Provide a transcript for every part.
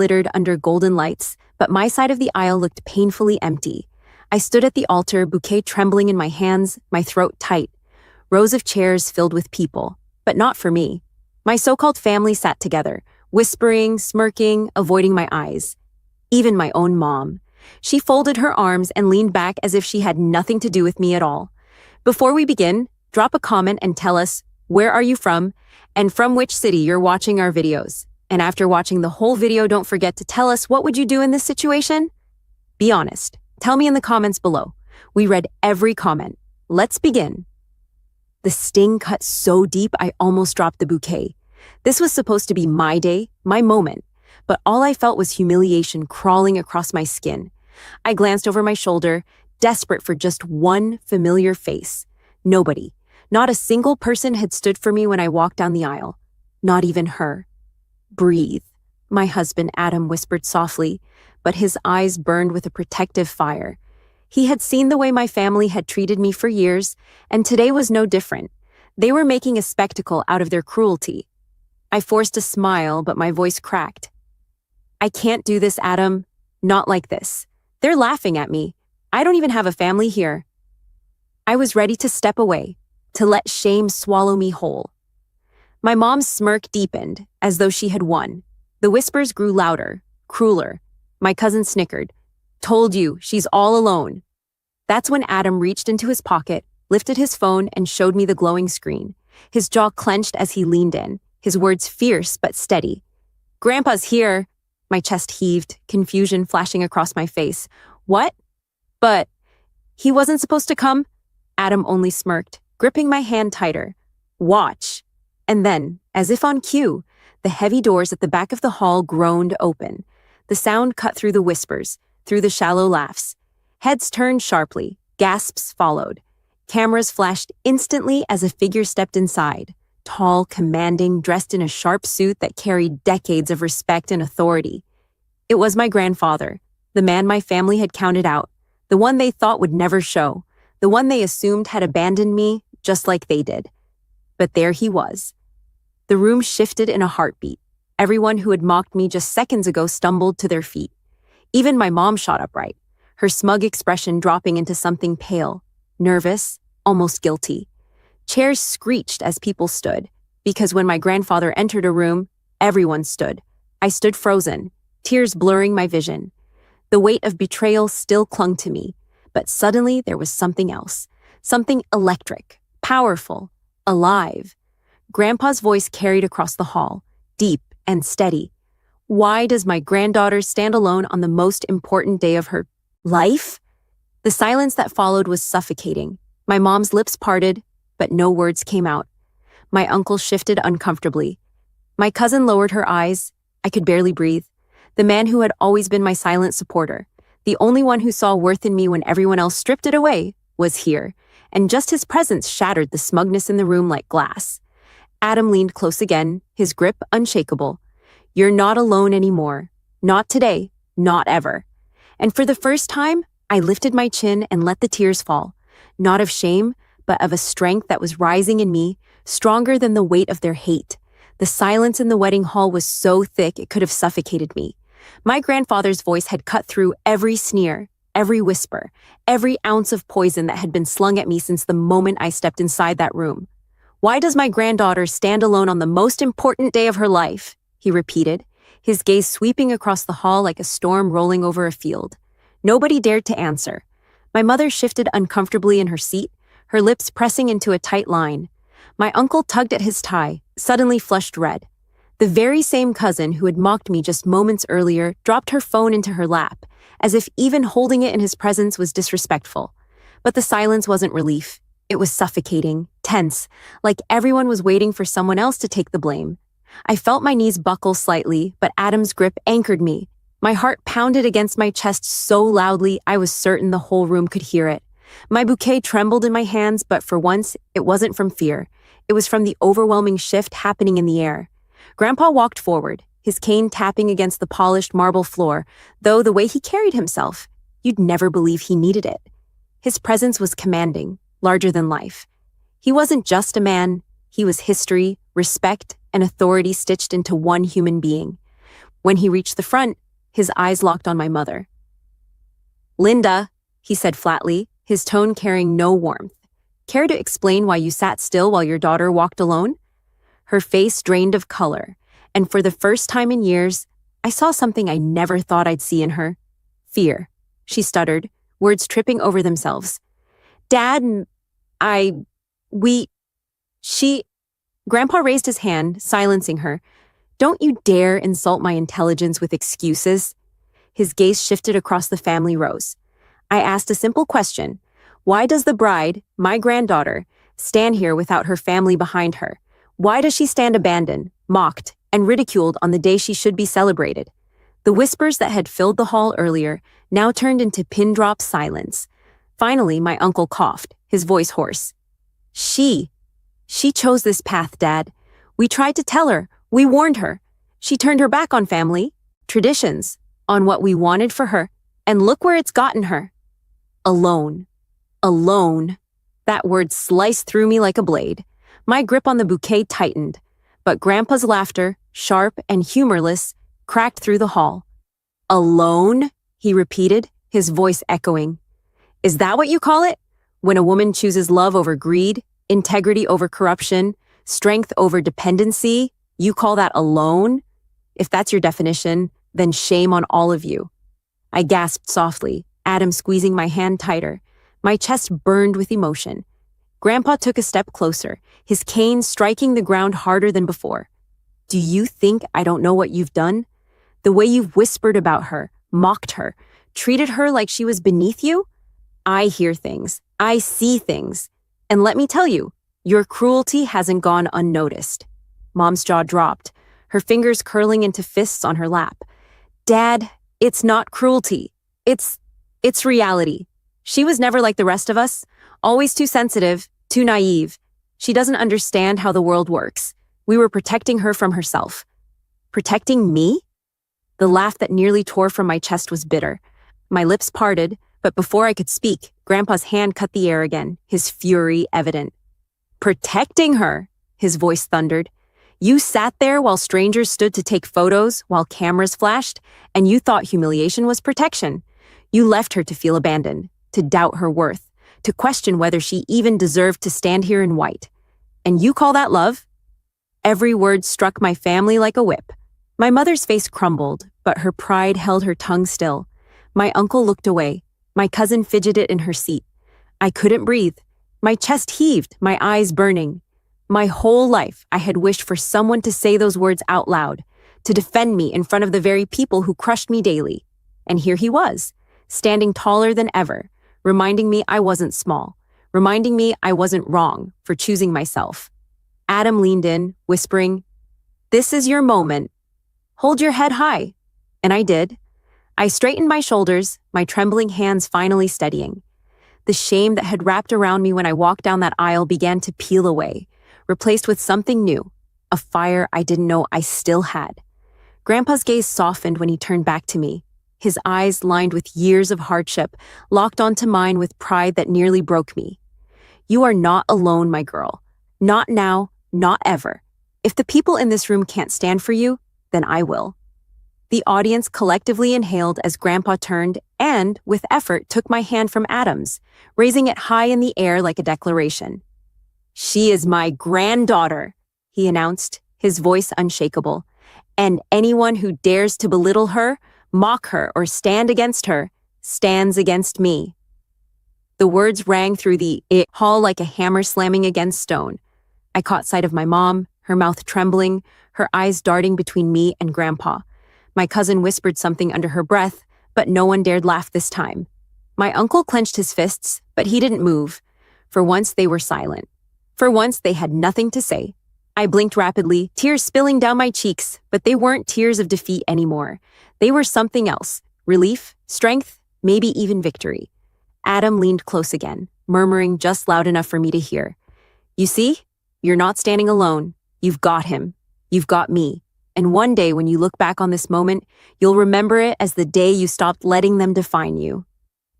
glittered under golden lights, but my side of the aisle looked painfully empty. I stood at the altar, bouquet trembling in my hands, my throat tight. Rows of chairs filled with people, but not for me. My so-called family sat together, whispering, smirking, avoiding my eyes. Even my own mom. She folded her arms and leaned back as if she had nothing to do with me at all. Before we begin, drop a comment and tell us, where are you from, and from which city you're watching our videos. And after watching the whole video, don't forget to tell us what would you do in this situation? Be honest. Tell me in the comments below. We read every comment. Let's begin. The sting cut so deep I almost dropped the bouquet. This was supposed to be my day, my moment, but all I felt was humiliation crawling across my skin. I glanced over my shoulder, desperate for just one familiar face. Nobody, not a single person had stood for me when I walked down the aisle. Not even her. Breathe, my husband Adam whispered softly, but his eyes burned with a protective fire. He had seen the way my family had treated me for years, and today was no different. They were making a spectacle out of their cruelty. I forced a smile, but my voice cracked. I can't do this, Adam. Not like this. They're laughing at me. I don't even have a family here. I was ready to step away, to let shame swallow me whole. My mom's smirk deepened, as though she had won. The whispers grew louder, crueler. My cousin snickered. Told you, she's all alone. That's when Adam reached into his pocket, lifted his phone, and showed me the glowing screen. His jaw clenched as he leaned in, his words fierce but steady. Grandpa's here. My chest heaved, confusion flashing across my face. What? But he wasn't supposed to come? Adam only smirked, gripping my hand tighter. Watch. And then, as if on cue, the heavy doors at the back of the hall groaned open. The sound cut through the whispers, through the shallow laughs. Heads turned sharply, gasps followed. Cameras flashed instantly as a figure stepped inside, tall, commanding, dressed in a sharp suit that carried decades of respect and authority. It was my grandfather, the man my family had counted out, the one they thought would never show, the one they assumed had abandoned me just like they did. But there he was. The room shifted in a heartbeat. Everyone who had mocked me just seconds ago stumbled to their feet. Even my mom shot upright, her smug expression dropping into something pale, nervous, almost guilty. Chairs screeched as people stood, because when my grandfather entered a room, everyone stood. I stood frozen, tears blurring my vision. The weight of betrayal still clung to me, but suddenly there was something else, something electric, powerful, alive. Grandpa's voice carried across the hall, deep and steady. Why does my granddaughter stand alone on the most important day of her life? The silence that followed was suffocating. My mom's lips parted, but no words came out. My uncle shifted uncomfortably. My cousin lowered her eyes. I could barely breathe. The man who had always been my silent supporter, the only one who saw worth in me when everyone else stripped it away, was here, and just his presence shattered the smugness in the room like glass. Adam leaned close again, his grip unshakable. You're not alone anymore. Not today, not ever. And for the first time, I lifted my chin and let the tears fall, not of shame, but of a strength that was rising in me, stronger than the weight of their hate. The silence in the wedding hall was so thick it could have suffocated me. My grandfather's voice had cut through every sneer, every whisper, every ounce of poison that had been slung at me since the moment I stepped inside that room. Why does my granddaughter stand alone on the most important day of her life? He repeated, his gaze sweeping across the hall like a storm rolling over a field. Nobody dared to answer. My mother shifted uncomfortably in her seat, her lips pressing into a tight line. My uncle tugged at his tie, suddenly flushed red. The very same cousin who had mocked me just moments earlier dropped her phone into her lap, as if even holding it in his presence was disrespectful. But the silence wasn't relief. It was suffocating, tense, like everyone was waiting for someone else to take the blame. I felt my knees buckle slightly, but Adam's grip anchored me. My heart pounded against my chest so loudly I was certain the whole room could hear it. My bouquet trembled in my hands, but for once, it wasn't from fear. It was from the overwhelming shift happening in the air. Grandpa walked forward, his cane tapping against the polished marble floor, though the way he carried himself, you'd never believe he needed it. His presence was commanding, larger than life. He wasn't just a man, he was history, respect, and authority stitched into one human being. When he reached the front, his eyes locked on my mother. "Linda," he said flatly, his tone carrying no warmth. "Care to explain why you sat still while your daughter walked alone?" Her face drained of color, and for the first time in years, I saw something I never thought I'd see in her. Fear. She stuttered, words tripping over themselves. "Dad, she..." Grandpa raised his hand, silencing her. "Don't you dare insult my intelligence with excuses." His gaze shifted across the family rows. I asked a simple question. Why does the bride, my granddaughter, stand here without her family behind her? Why does she stand abandoned, mocked, and ridiculed on the day she should be celebrated? The whispers that had filled the hall earlier now turned into pin-drop silence. Finally, my uncle coughed, his voice hoarse. She chose this path, Dad. We tried to tell her. We warned her. She turned her back on family, traditions, on what we wanted for her, and look where it's gotten her. Alone. Alone. That word sliced through me like a blade. My grip on the bouquet tightened, but Grandpa's laughter, sharp and humorless, cracked through the hall. Alone? He repeated, his voice echoing. Is that what you call it? When a woman chooses love over greed, integrity over corruption, strength over dependency, you call that alone? If that's your definition, then shame on all of you. I gasped softly, Adam squeezing my hand tighter. My chest burned with emotion. Grandpa took a step closer, his cane striking the ground harder than before. Do you think I don't know what you've done? The way you've whispered about her, mocked her, treated her like she was beneath you? I hear things. I see things. And let me tell you, your cruelty hasn't gone unnoticed. Mom's jaw dropped, her fingers curling into fists on her lap. Dad, it's not cruelty. It's reality. She was never like the rest of us, always too sensitive, too naive. She doesn't understand how the world works. We were protecting her from herself. Protecting me? The laugh that nearly tore from my chest was bitter. My lips parted, but before I could speak, Grandpa's hand cut the air again, his fury evident. Protecting her, his voice thundered. You sat there while strangers stood to take photos, while cameras flashed, and you thought humiliation was protection. You left her to feel abandoned, to doubt her worth, to question whether she even deserved to stand here in white. And you call that love? Every word struck my family like a whip. My mother's face crumbled, but her pride held her tongue still. My uncle looked away. My cousin fidgeted in her seat. I couldn't breathe. My chest heaved, my eyes burning. My whole life, I had wished for someone to say those words out loud, to defend me in front of the very people who crushed me daily. And here he was, standing taller than ever, reminding me I wasn't small, reminding me I wasn't wrong for choosing myself. Adam leaned in, whispering, This is your moment. Hold your head high. And I did. I straightened my shoulders, my trembling hands finally steadying. The shame that had wrapped around me when I walked down that aisle began to peel away, replaced with something new, a fire I didn't know I still had. Grandpa's gaze softened when he turned back to me, his eyes lined with years of hardship, locked onto mine with pride that nearly broke me. You are not alone, my girl. Not now, not ever. If the people in this room can't stand for you, then I will. The audience collectively inhaled as Grandpa turned and, with effort, took my hand from Adam's, raising it high in the air like a declaration. She is my granddaughter, he announced, his voice unshakable. And anyone who dares to belittle her, mock her, or stand against her, stands against me. The words rang through the hall like a hammer slamming against stone. I caught sight of my mom, her mouth trembling, her eyes darting between me and Grandpa. My cousin whispered something under her breath, but no one dared laugh this time. My uncle clenched his fists, but he didn't move. For once, they were silent. For once, they had nothing to say. I blinked rapidly, tears spilling down my cheeks, but they weren't tears of defeat anymore. They were something else. Relief, strength, maybe even victory. Adam leaned close again, murmuring just loud enough for me to hear. You see? You're not standing alone. You've got him. You've got me. And one day when you look back on this moment, you'll remember it as the day you stopped letting them define you.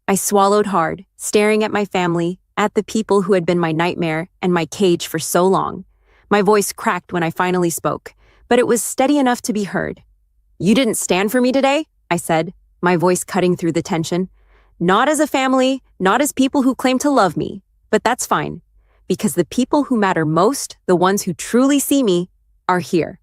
I swallowed hard, staring at my family, at the people who had been my nightmare and my cage for so long. My voice cracked when I finally spoke, but it was steady enough to be heard. You didn't stand for me today, I said, my voice cutting through the tension. Not as a family, not as people who claim to love me, but that's fine, because the people who matter most, the ones who truly see me, are here.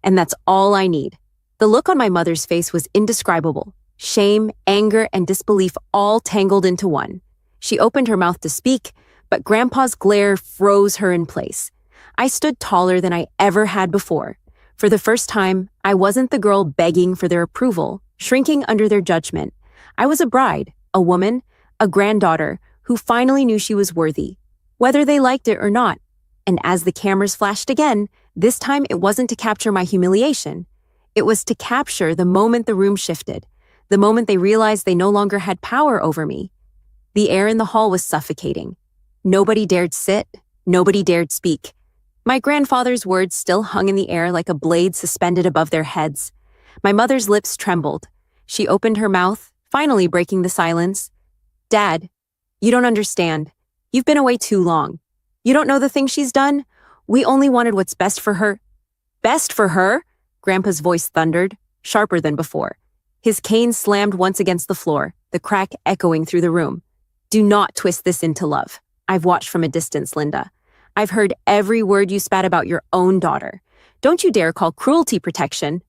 And that's all I need. The look on my mother's face was indescribable. Shame, anger, and disbelief all tangled into one. She opened her mouth to speak, but Grandpa's glare froze her in place. I stood taller than I ever had before. For the first time, I wasn't the girl begging for their approval, shrinking under their judgment. I was a bride, a woman, a granddaughter who finally knew she was worthy, whether they liked it or not. And as the cameras flashed again, this time it wasn't to capture my humiliation. It was to capture the moment the room shifted, the moment they realized they no longer had power over me. The air in the hall was suffocating. Nobody dared sit, nobody dared speak. My grandfather's words still hung in the air like a blade suspended above their heads. My mother's lips trembled. She opened her mouth, finally breaking the silence. Dad, you don't understand. You've been away too long. You don't know the things she's done? We only wanted what's best for her. Best for her? Grandpa's voice thundered, sharper than before. His cane slammed once against the floor, the crack echoing through the room. Do not twist this into love. I've watched from a distance, Linda. I've heard every word you spat about your own daughter. Don't you dare call cruelty protection.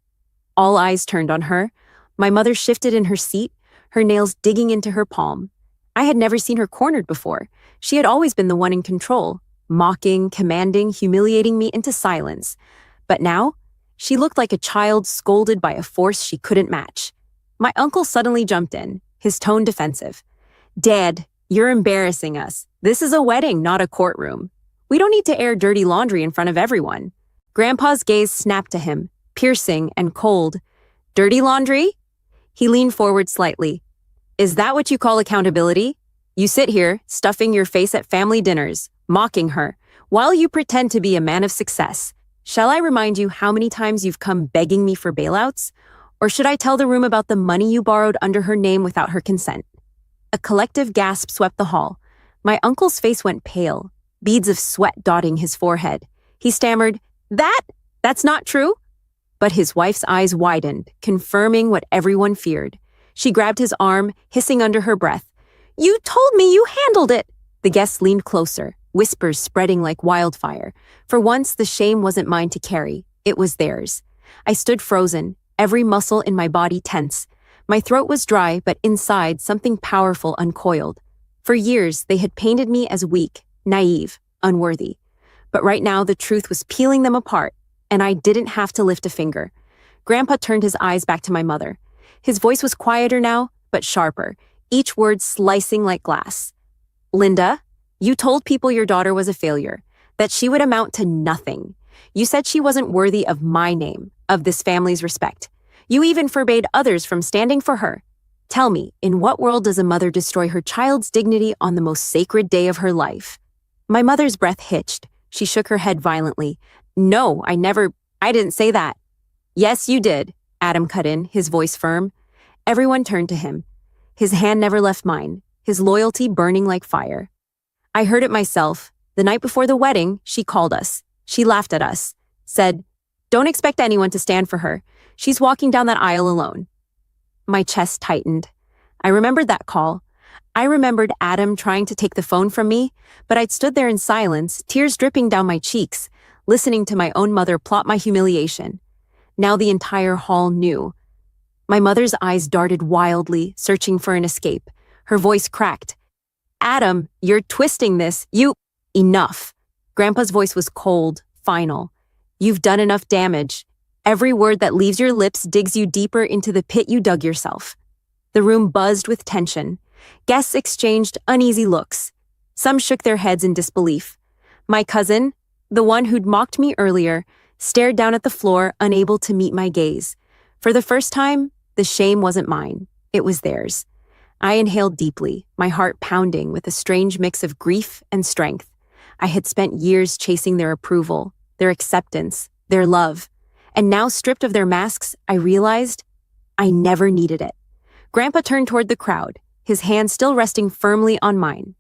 All eyes turned on her. My mother shifted in her seat, her nails digging into her palm. I had never seen her cornered before. She had always been the one in control, mocking, commanding, humiliating me into silence. But now, she looked like a child scolded by a force she couldn't match. My uncle suddenly jumped in, his tone defensive. Dad, you're embarrassing us. This is a wedding, not a courtroom. We don't need to air dirty laundry in front of everyone. Grandpa's gaze snapped to him, piercing and cold. Dirty laundry? He leaned forward slightly. Is that what you call accountability? You sit here, stuffing your face at family dinners, mocking her, while you pretend to be a man of success. Shall I remind you how many times you've come begging me for bailouts? Or should I tell the room about the money you borrowed under her name without her consent? A collective gasp swept the hall. My uncle's face went pale, beads of sweat dotting his forehead. He stammered, That's not true? But his wife's eyes widened, confirming what everyone feared. She grabbed his arm, hissing under her breath. You told me you handled it! The guests leaned closer, whispers spreading like wildfire. For once, the shame wasn't mine to carry. It was theirs. I stood frozen, every muscle in my body tense. My throat was dry, but inside, something powerful uncoiled. For years, they had painted me as weak, naive, unworthy. But right now, the truth was peeling them apart, and I didn't have to lift a finger. Grandpa turned his eyes back to my mother. His voice was quieter now, but sharper, each word slicing like glass. Linda, you told people your daughter was a failure, that she would amount to nothing. You said she wasn't worthy of my name, of this family's respect. You even forbade others from standing for her. Tell me, in what world does a mother destroy her child's dignity on the most sacred day of her life? My mother's breath hitched. She shook her head violently. No, I didn't say that. Yes, you did, Adam cut in, his voice firm. Everyone turned to him. His hand never left mine, his loyalty burning like fire. I heard it myself. The night before the wedding, she called us. She laughed at us, said, Don't expect anyone to stand for her. She's walking down that aisle alone. My chest tightened. I remembered that call. I remembered Adam trying to take the phone from me, but I'd stood there in silence, tears dripping down my cheeks, listening to my own mother plot my humiliation. Now the entire hall knew. My mother's eyes darted wildly, searching for an escape. Her voice cracked. Adam, you're twisting this. Enough. Grandpa's voice was cold, final. You've done enough damage. Every word that leaves your lips digs you deeper into the pit you dug yourself. The room buzzed with tension. Guests exchanged uneasy looks. Some shook their heads in disbelief. My cousin, the one who'd mocked me earlier, stared down at the floor, unable to meet my gaze. For the first time, the shame wasn't mine. It was theirs. I inhaled deeply, my heart pounding with a strange mix of grief and strength. I had spent years chasing their approval, their acceptance, their love. And now, stripped of their masks, I realized I never needed it. Grandpa turned toward the crowd, his hand still resting firmly on mine.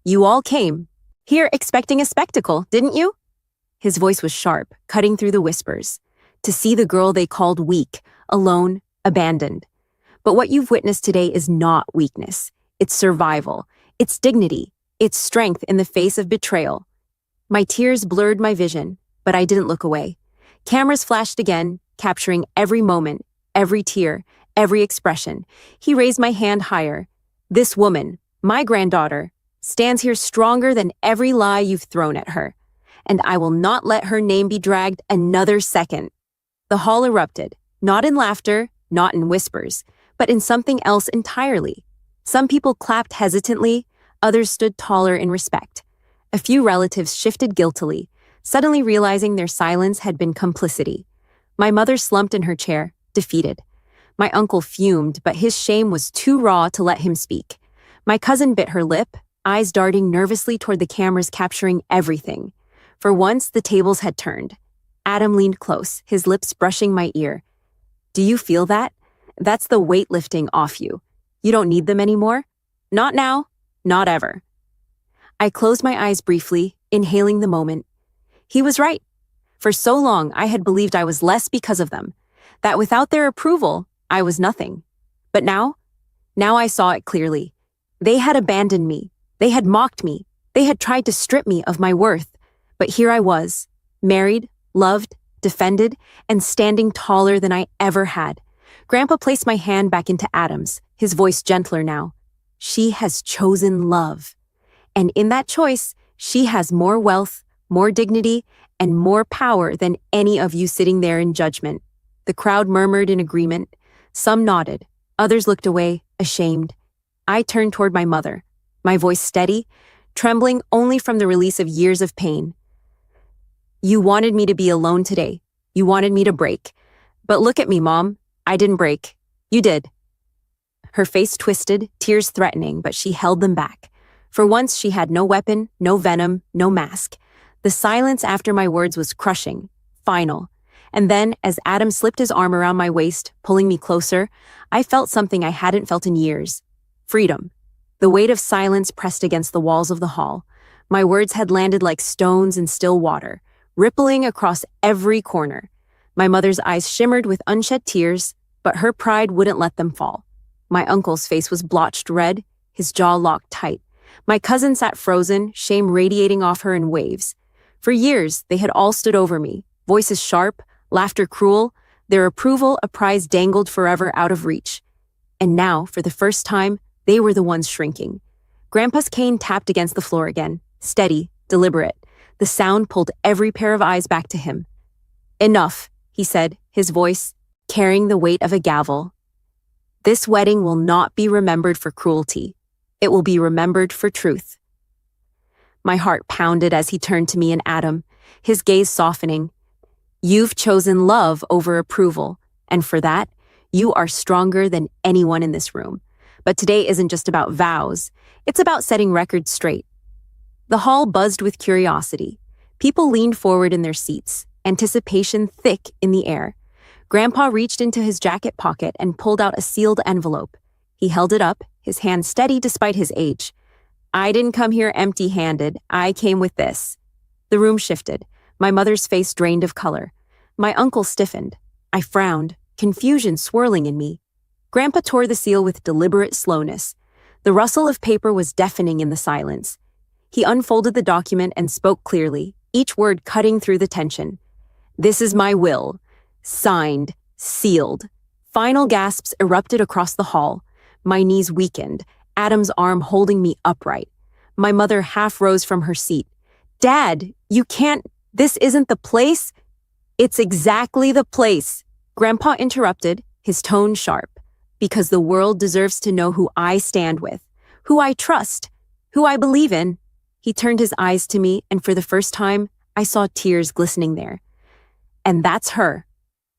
You all came here expecting a spectacle, didn't you? His voice was sharp, cutting through the whispers. to see the girl they called weak, alone, abandoned. But what you've witnessed today is not weakness. It's survival. It's dignity. It's strength in the face of betrayal. My tears blurred my vision, but I didn't look away. Cameras flashed again, capturing every moment, every tear, every expression. He raised my hand higher. This woman, my granddaughter, stands here stronger than every lie you've thrown at her. And I will not let her name be dragged another second. The hall erupted, not in laughter, not in whispers, but in something else entirely. Some people clapped hesitantly, others stood taller in respect. A few relatives shifted guiltily, suddenly realizing their silence had been complicity. My mother slumped in her chair, defeated. My uncle fumed, but his shame was too raw to let him speak. My cousin bit her lip, eyes darting nervously toward the cameras capturing everything. For once, the tables had turned. Adam leaned close, his lips brushing my ear. Do you feel that? That's the weight lifting off you. You don't need them anymore? Not now, not ever. I closed my eyes briefly, inhaling the moment. He was right. For so long, I had believed I was less because of them, that without their approval, I was nothing. But now I saw it clearly. They had abandoned me. They had mocked me. They had tried to strip me of my worth. But here I was, married, loved, defended, and standing taller than I ever had. Grandpa placed my hand back into Adam's, his voice gentler now. She has chosen love. And in that choice, she has more wealth, more dignity, and more power than any of you sitting there in judgment. The crowd murmured in agreement. Some nodded. Others looked away, ashamed. I turned toward my mother, my voice steady, trembling only from the release of years of pain. You wanted me to be alone today. You wanted me to break. But look at me, Mom. I didn't break. You did. Her face twisted, tears threatening, but she held them back. For once, she had no weapon, no venom, no mask. The silence after my words was crushing, final. And then, as Adam slipped his arm around my waist, pulling me closer, I felt something I hadn't felt in years. Freedom. The weight of silence pressed against the walls of the hall. My words had landed like stones in still water, rippling across every corner. My mother's eyes shimmered with unshed tears, but her pride wouldn't let them fall. My uncle's face was blotched red, his jaw locked tight. My cousin sat frozen, shame radiating off her in waves. For years, they had all stood over me, voices sharp, laughter cruel, their approval a prize dangled forever out of reach. And now, for the first time, they were the ones shrinking. Grandpa's cane tapped against the floor again, steady, deliberate. The sound pulled every pair of eyes back to him. Enough, he said, his voice carrying the weight of a gavel. This wedding will not be remembered for cruelty. It will be remembered for truth. My heart pounded as he turned to me and Adam, his gaze softening. You've chosen love over approval, and for that, you are stronger than anyone in this room. But today isn't just about vows. It's about setting records straight. The hall buzzed with curiosity. People leaned forward in their seats, anticipation thick in the air. Grandpa reached into his jacket pocket and pulled out a sealed envelope. He held it up, his hand steady despite his age. I didn't come here empty-handed. I came with this. The room shifted. My mother's face drained of color. My uncle stiffened. I frowned, confusion swirling in me. Grandpa tore the seal with deliberate slowness. The rustle of paper was deafening in the silence. He unfolded the document and spoke clearly, each word cutting through the tension. This is my will. Signed. Sealed. Final gasps erupted across the hall. My knees weakened, Adam's arm holding me upright. My mother half rose from her seat. Dad, you can't. This isn't the place. It's exactly the place. Grandpa interrupted, his tone sharp. Because the world deserves to know who I stand with, who I trust, who I believe in. He turned his eyes to me, and for the first time, I saw tears glistening there. And that's her.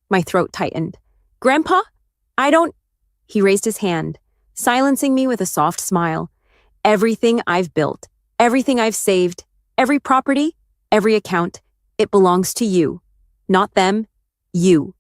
My throat tightened. Grandpa? I don't. He raised his hand, silencing me with a soft smile. Everything I've built, everything I've saved, every property, every account, it belongs to you. Not them, you.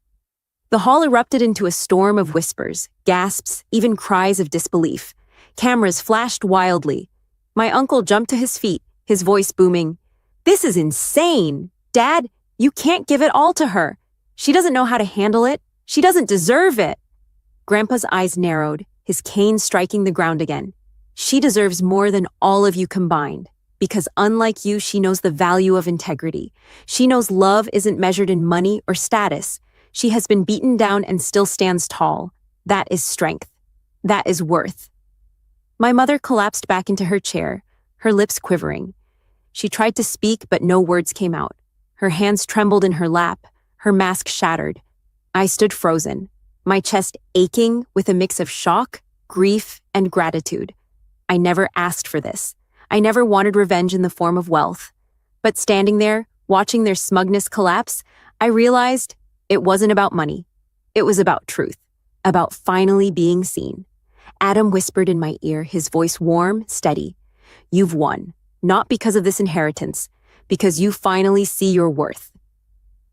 The hall erupted into a storm of whispers, gasps, even cries of disbelief. Cameras flashed wildly. My uncle jumped to his feet, his voice booming. This is insane! Dad, you can't give it all to her. She doesn't know how to handle it. She doesn't deserve it. Grandpa's eyes narrowed, his cane striking the ground again. She deserves more than all of you combined. Because unlike you, she knows the value of integrity. She knows love isn't measured in money or status. She has been beaten down and still stands tall. That is strength. That is worth. My mother collapsed back into her chair, her lips quivering. She tried to speak, but no words came out. Her hands trembled in her lap, her mask shattered. I stood frozen, my chest aching with a mix of shock, grief, and gratitude. I never asked for this. I never wanted revenge in the form of wealth. But standing there, watching their smugness collapse, I realized it wasn't about money. It was about truth, about finally being seen. Adam whispered in my ear, his voice warm, steady. You've won, not because of this inheritance, because you finally see your worth.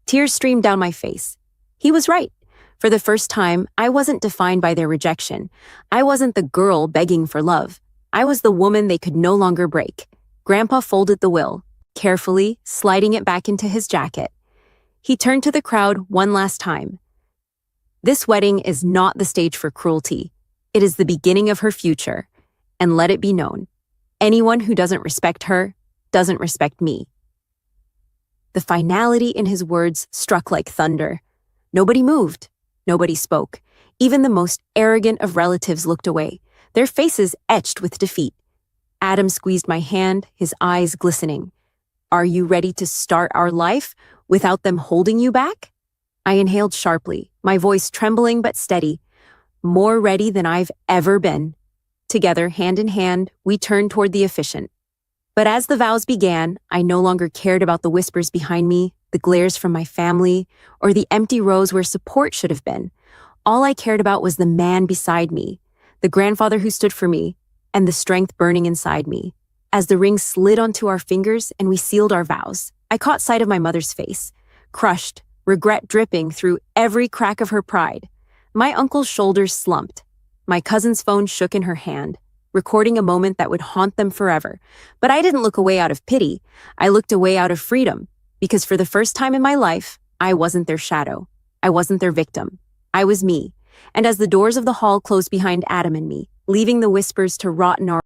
Tears streamed down my face. He was right. For the first time, I wasn't defined by their rejection. I wasn't the girl begging for love. I was the woman they could no longer break. Grandpa folded the will, carefully, sliding it back into his jacket. He turned to the crowd one last time. This wedding is not the stage for cruelty. It is the beginning of her future. And let it be known, anyone who doesn't respect her doesn't respect me. The finality in his words struck like thunder. Nobody moved. Nobody spoke. Even the most arrogant of relatives looked away, their faces etched with defeat. Adam squeezed my hand, his eyes glistening. Are you ready to start our life without them holding you back? I inhaled sharply, my voice trembling but steady. More ready than I've ever been. Together, hand in hand, we turned toward the officiant. But as the vows began, I no longer cared about the whispers behind me, the glares from my family, or the empty rows where support should have been. All I cared about was the man beside me, the grandfather who stood for me, and the strength burning inside me. As the ring slid onto our fingers and we sealed our vows, I caught sight of my mother's face, crushed, regret dripping through every crack of her pride. My uncle's shoulders slumped. My cousin's phone shook in her hand, recording a moment that would haunt them forever. But I didn't look away out of pity. I looked away out of freedom, because for the first time in my life, I wasn't their shadow. I wasn't their victim. I was me. And as the doors of the hall closed behind Adam and me, leaving the whispers to rot in our